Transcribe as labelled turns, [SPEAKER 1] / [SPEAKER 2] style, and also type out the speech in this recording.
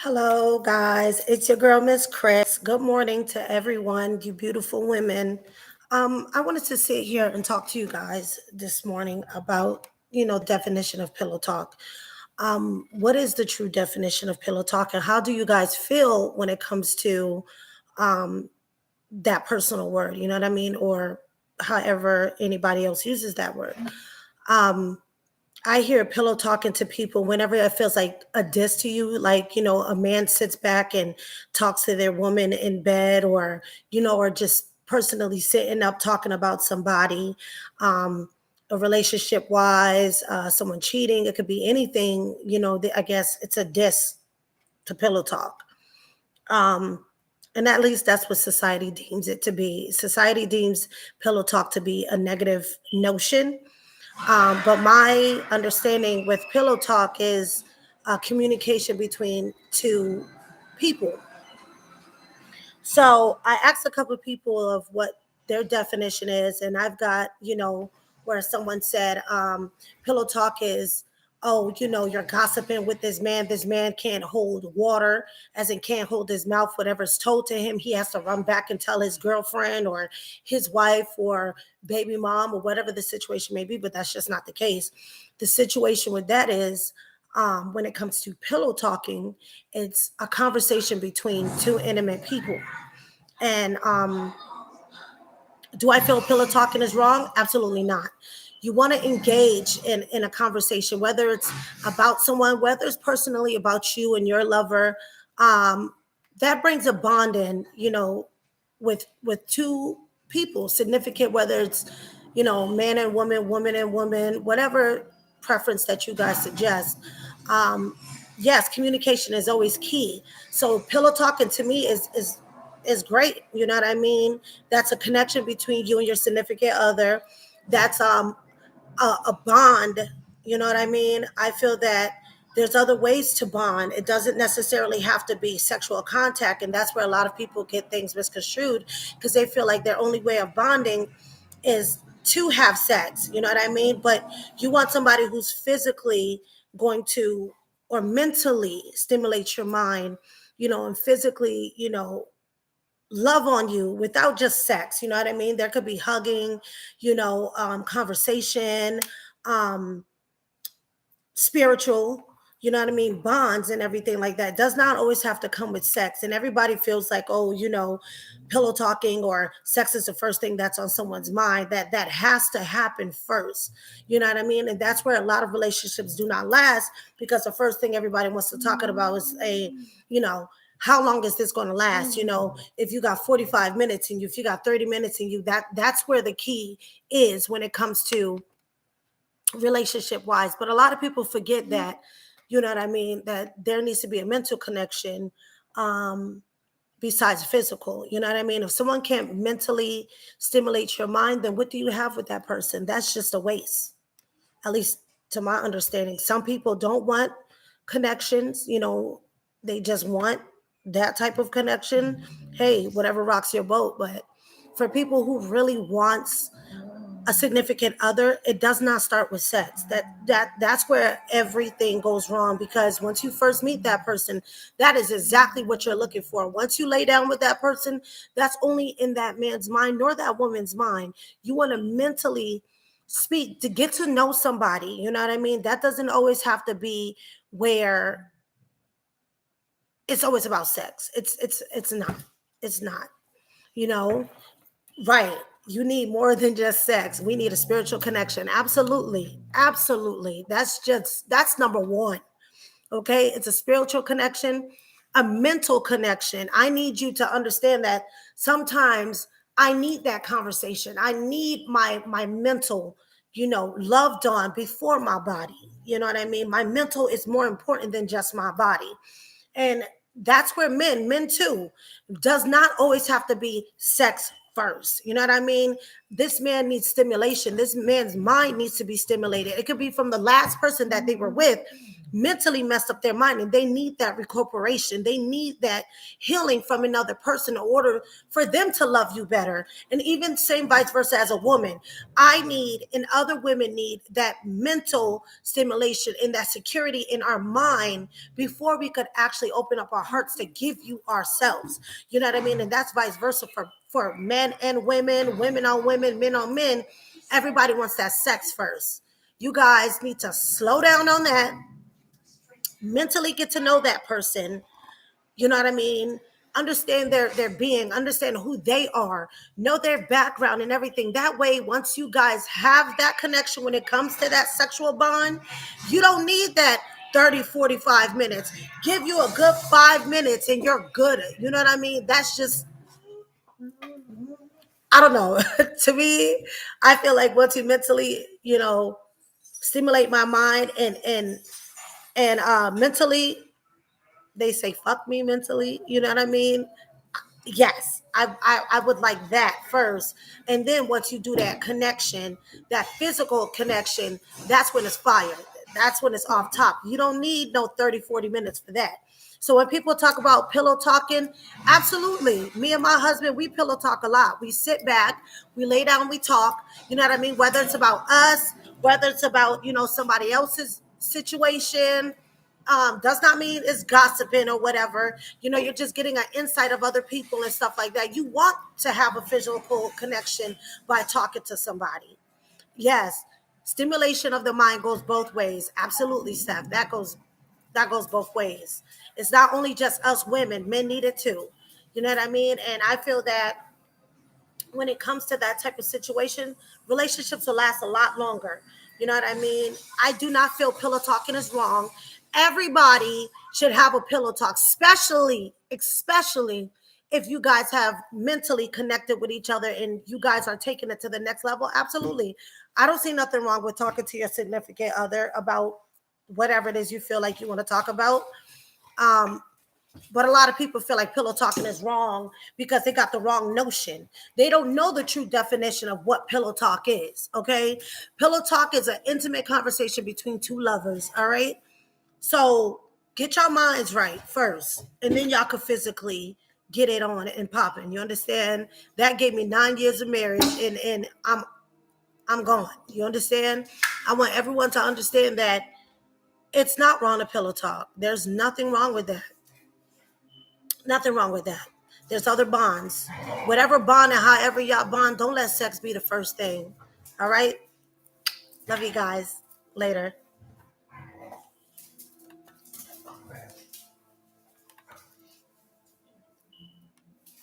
[SPEAKER 1] Hello, guys. It's your girl, Miss Chris. Good morning to everyone, you beautiful women. I wanted to sit here and talk to you guys this morning about, definition of pillow talk. What is the true definition of pillow talk, and how do you guys feel when it comes to um, that personal word? You know what I mean, or however anybody else uses that word. Um, I hear pillow talking to people whenever it feels like a diss to you, like, a man sits back and talks to their woman in bed, or just personally sitting up talking about somebody, a relationship wise, someone cheating. It could be anything, I guess it's a diss to pillow talk. Um, and at least that's what society deems it to be. Society deems pillow talk to be a negative notion, but my understanding with pillow talk is communication between two people. So I asked a couple of people of what their definition is, and I've got, where someone said pillow talk is, oh, you're gossiping with this man. This man can't hold water, as in can't hold his mouth. Whatever's told to him, he has to run back and tell his girlfriend or his wife or baby mom or whatever the situation may be, but that's just not the case. The situation with that is, when it comes to pillow talking, it's a conversation between two intimate people. And do I feel pillow talking is wrong? Absolutely not. You want to engage in a conversation, whether it's about someone, whether it's personally about you and your lover. Um, that brings a bond in, with two people, significant, whether it's, man and woman, woman and woman, whatever preference that you guys suggest. Um, yes, communication is always key. So pillow talking to me is great. You know what I mean? That's a connection between you and your significant other. That's a bond. You know what I mean? I feel that there's other ways to bond. It doesn't necessarily have to be sexual contact, and that's where a lot of people get things misconstrued because they feel like their only way of bonding is to have sex. You know what I mean? But you want somebody who's physically going to or mentally stimulate your mind, and physically, love on you without just sex. You know what I mean? There could be hugging, conversation, um, spiritual, you know what I mean, bonds and everything like that. Does not always have to come with sex. And everybody feels like, oh, pillow talking or sex is the first thing that's on someone's mind. That has to happen first. You know what I mean? And that's where a lot of relationships do not last, because the first thing everybody wants to talk about is you know, how long is this going to last? If you got 45 minutes and if you got 30 minutes and that's where the key is when it comes to relationship wise. But a lot of people forget that, you know what I mean, that there needs to be a mental connection, besides physical. You know what I mean? If someone can't mentally stimulate your mind, then what do you have with that person? That's just a waste, at least to my understanding. Some people don't want connections, they just want that type of connection. Hey, whatever rocks your boat. But for people who really wants a significant other, it does not start with sex. That's where everything goes wrong, because once you first meet that person, that is exactly what you're looking for. Once you lay down with that person, that's only in that man's mind nor that woman's mind. You want to mentally speak to get to know somebody. You know what I mean? That doesn't always have to be where it's always about sex. It's not. It's not. You know, right. You need more than just sex. We need a spiritual connection. Absolutely. Absolutely. That's number one. Okay. It's a spiritual connection, a mental connection. I need you to understand that sometimes I need that conversation. I need my mental, loved on before my body. You know what I mean? My mental is more important than just my body. And that's where men too, does not always have to be sex first. You know what I mean? This man needs stimulation. This man's mind needs to be stimulated. It could be from the last person that they were with, mentally messed up their mind, and they need that recuperation. They need that healing from another person in order for them to love you better. And even same vice versa as a woman. I need and other women need that mental stimulation and that security in our mind before we could actually open up our hearts to give you ourselves. You know what I mean? And that's vice versa for men and women, women on women, men on men. Everybody wants that sex first. You guys need to slow down on that, mentally get to know that person. You know what I mean? Understand their being, understand who they are, know their background and everything. That way, once you guys have that connection when it comes to that sexual bond, you don't need that 30, 45 minutes. Give you a good 5 minutes and you're good. You know what I mean? That's just, I don't know. To me, I feel like once you mentally, stimulate my mind and mentally, they say fuck me mentally. You know what I mean? Yes, I would like that first. And then once you do that connection, that physical connection, that's when it's fire. That's when it's off top. You don't need no 30, 40 minutes for that. So when people talk about pillow talking, absolutely. Me and my husband, we pillow talk a lot. We sit back, we lay down, we talk. You know what I mean? Whether it's about us, whether it's about, somebody else's situation, does not mean it's gossiping or whatever. You're just getting an insight of other people and stuff like that. You want to have a physical connection by talking to somebody. Yes, stimulation of the mind goes both ways. Absolutely, Steph. That goes both ways. It's not only just us women, men need it too. You know what I mean? And I feel that when it comes to that type of situation, relationships will last a lot longer. You know what I mean? I do not feel pillow talking is wrong. Everybody should have a pillow talk, especially if you guys have mentally connected with each other and you guys are taking it to the next level. Absolutely. I don't see nothing wrong with talking to your significant other about whatever it is you feel like you want to talk about. Um, but a lot of people feel like pillow talking is wrong because they got the wrong notion. They don't know the true definition of what pillow talk is. Okay. Pillow talk is an intimate conversation between two lovers. All right. So get your minds right first, and then y'all can physically get it on and popping. You understand? That gave me 9 years of marriage, and I'm gone. You understand? I want everyone to understand that it's not wrong to pillow talk. There's nothing wrong with that. Nothing wrong with that. There's other bonds. Whatever bond and however y'all bond, don't let sex be the first thing. All right? Love you guys. Later.